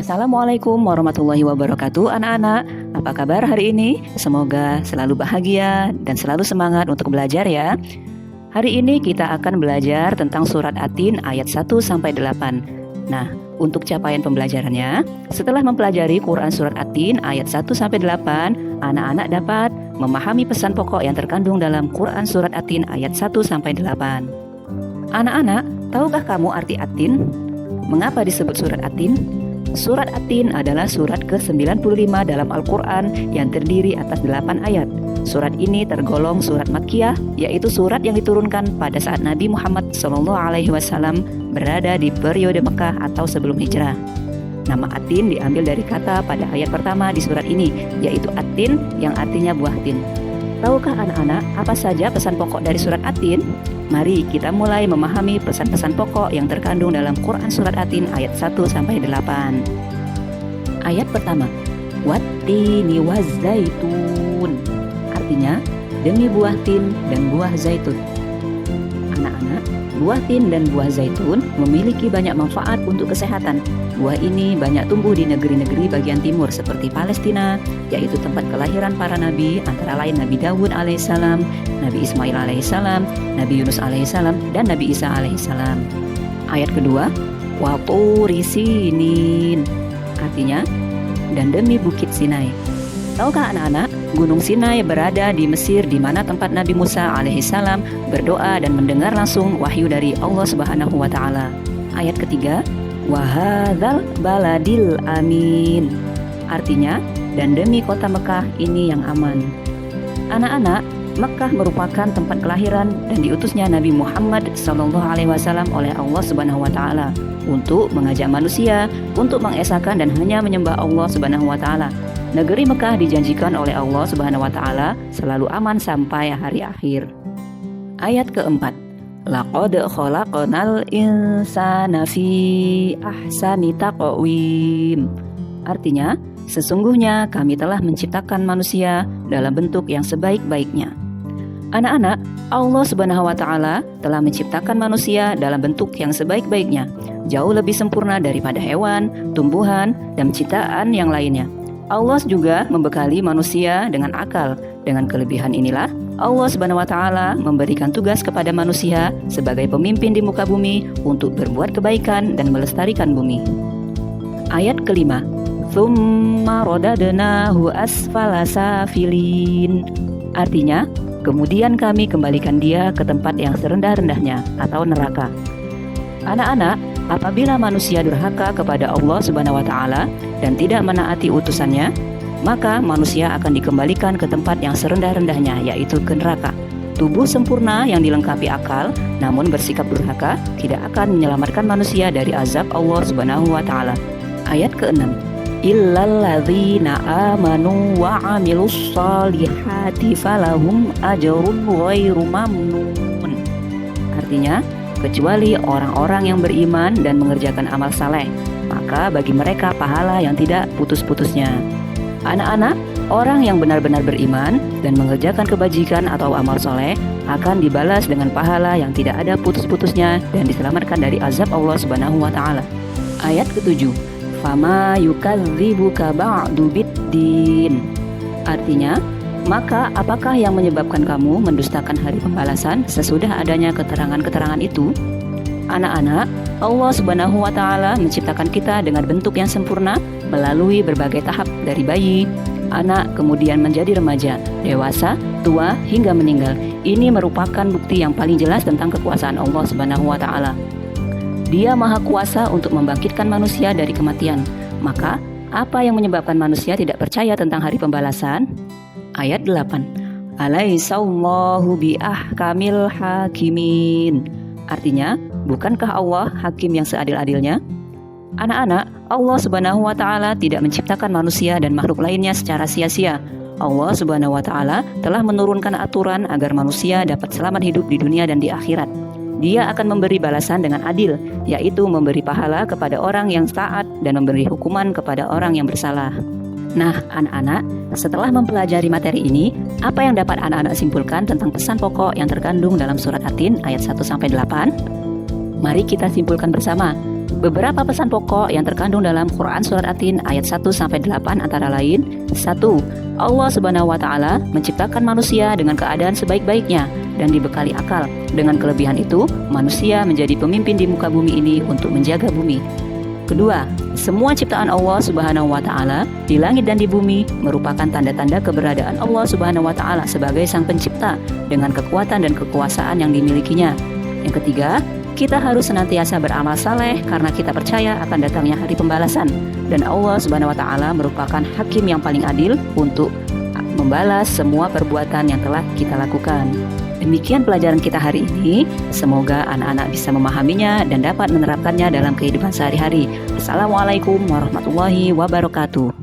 Assalamualaikum warahmatullahi wabarakatuh anak-anak. Apa kabar hari ini? Semoga selalu bahagia dan selalu semangat untuk belajar ya. Hari ini kita akan belajar tentang surat At-Tin ayat 1-8. Nah, untuk capaian pembelajarannya, setelah mempelajari Quran surat At-Tin ayat 1-8, anak-anak dapat memahami pesan pokok yang terkandung dalam Quran surat At-Tin ayat 1-8. Anak-anak, tahukah kamu arti At-Tin? Mengapa disebut surat At-Tin? Surat At-Tin adalah surat ke-95 dalam Al-Quran yang terdiri atas 8 ayat. Surat ini tergolong surat Makkiyah, yaitu surat yang diturunkan pada saat Nabi Muhammad SAW berada di periode Mekah atau sebelum hijrah. Nama At-Tin diambil dari kata pada ayat pertama di surat ini, yaitu At-Tin yang artinya buah tin. Tahukah anak-anak apa saja pesan pokok dari surat At-Tin? Mari kita mulai memahami pesan-pesan pokok yang terkandung dalam Quran surat At-Tin ayat 1-8. Ayat pertama, Wat-tini waz-zaitun. Artinya, demi buah tin dan buah zaitun. Anak-anak, buah tin dan buah zaitun memiliki banyak manfaat untuk kesehatan. Buah ini banyak tumbuh di negeri-negeri bagian timur seperti Palestina, yaitu tempat kelahiran para nabi, antara lain Nabi Dawud alaihissalam, Nabi Ismail alaihissalam, Nabi Yunus alaihissalam, dan Nabi Isa alaihissalam. Ayat kedua, wa turi sinin. Artinya, dan demi bukit Sinai. Tahukah anak-anak, Gunung Sinai berada di Mesir, di mana tempat Nabi Musa alaihissalam berdoa dan mendengar langsung wahyu dari Allah Subhanahu wa Ta'ala. Ayat ketiga, wa hadzal baladil amin. Artinya, dan demi kota Mekah ini yang aman. Anak-anak, Mekah merupakan tempat kelahiran dan diutusnya Nabi Muhammad SAW oleh Allah Subhanahu wa Ta'ala untuk mengajak manusia untuk mengesahkan dan hanya menyembah Allah Subhanahu wa Ta'ala. Negeri Mekah dijanjikan oleh Allah Subhanahu wa Ta'ala selalu aman sampai hari akhir. Ayat keempat, laqad khalaqnal insana fi ahsani taqwim. Artinya, sesungguhnya kami telah menciptakan manusia dalam bentuk yang sebaik-baiknya. Anak-anak, Allah Subhanahu wa Ta'ala telah menciptakan manusia dalam bentuk yang sebaik-baiknya, jauh lebih sempurna daripada hewan, tumbuhan, dan ciptaan yang lainnya. Allah juga membekali manusia dengan akal. Dengan kelebihan inilah Allah Subhanahu wa Ta'ala memberikan tugas kepada manusia sebagai pemimpin di muka bumi untuk berbuat kebaikan dan melestarikan bumi. Ayat kelima, tsumma radadnahu asfala safilin. Artinya, kemudian kami kembalikan dia ke tempat yang serendah-rendahnya atau neraka. Anak-anak, apabila manusia durhaka kepada Allah Subhanahu wa Ta'ala dan tidak menaati utusannya, maka manusia akan dikembalikan ke tempat yang serendah-rendahnya, yaitu ke neraka. Tubuh sempurna yang dilengkapi akal namun bersikap durhaka tidak akan menyelamatkan manusia dari azab Allah Subhanahu wa Ta'ala. Ayat ke-6, illalladzina amanu wa amilus solihati falahum ajrun ghairu mamnun. Artinya, kecuali orang-orang yang beriman dan mengerjakan amal saleh, maka bagi mereka pahala yang tidak putus-putusnya. Anak-anak, orang yang benar-benar beriman dan mengerjakan kebajikan atau amal soleh akan dibalas dengan pahala yang tidak ada putus-putusnya dan diselamatkan dari azab Allah Subhanahu wa Ta'ala. Ayat ke-7, fama yukadzibuka ba'du biddin. Artinya, maka apakah yang menyebabkan kamu mendustakan hari pembalasan sesudah adanya keterangan-keterangan itu? Anak-anak, Allah Subhanahu wa Ta'ala menciptakan kita dengan bentuk yang sempurna melalui berbagai tahap dari bayi, anak, kemudian menjadi remaja, dewasa, tua, hingga meninggal. Ini merupakan bukti yang paling jelas tentang kekuasaan Allah Subhanahu wa Ta'ala. Dia Maha Kuasa untuk membangkitkan manusia dari kematian. Maka, apa yang menyebabkan manusia tidak percaya tentang hari pembalasan? Ayat 8, alaihissallahu biahkamil hakimin. Artinya, bukankah Allah hakim yang seadil-adilnya? Anak-anak, Allah Subhanahu wa Ta'ala tidak menciptakan manusia dan makhluk lainnya secara sia-sia. Allah Subhanahu wa Ta'ala telah menurunkan aturan agar manusia dapat selamat hidup di dunia dan di akhirat. Dia akan memberi balasan dengan adil, yaitu memberi pahala kepada orang yang taat dan memberi hukuman kepada orang yang bersalah. Nah, anak-anak, setelah mempelajari materi ini, apa yang dapat anak-anak simpulkan tentang pesan pokok yang terkandung dalam surat At-Tin ayat 1-8? Mari kita simpulkan bersama. Beberapa pesan pokok yang terkandung dalam Quran Surat At-Tin ayat 1-8 antara lain: 1. Allah Subhanahu wa Ta'ala menciptakan manusia dengan keadaan sebaik-baiknya dan dibekali akal. Dengan kelebihan itu, manusia menjadi pemimpin di muka bumi ini untuk menjaga bumi. Kedua, semua ciptaan Allah Subhanahu wa Ta'ala di langit dan di bumi merupakan tanda-tanda keberadaan Allah Subhanahu wa Ta'ala sebagai Sang Pencipta dengan kekuatan dan kekuasaan yang dimilikinya. Yang ketiga, kita harus senantiasa beramal saleh karena kita percaya akan datangnya hari pembalasan, dan Allah Subhanahu wa Ta'ala merupakan hakim yang paling adil untuk membalas semua perbuatan yang telah kita lakukan. Demikian pelajaran kita hari ini. Semoga anak-anak bisa memahaminya dan dapat menerapkannya dalam kehidupan sehari-hari. Assalamualaikum warahmatullahi wabarakatuh.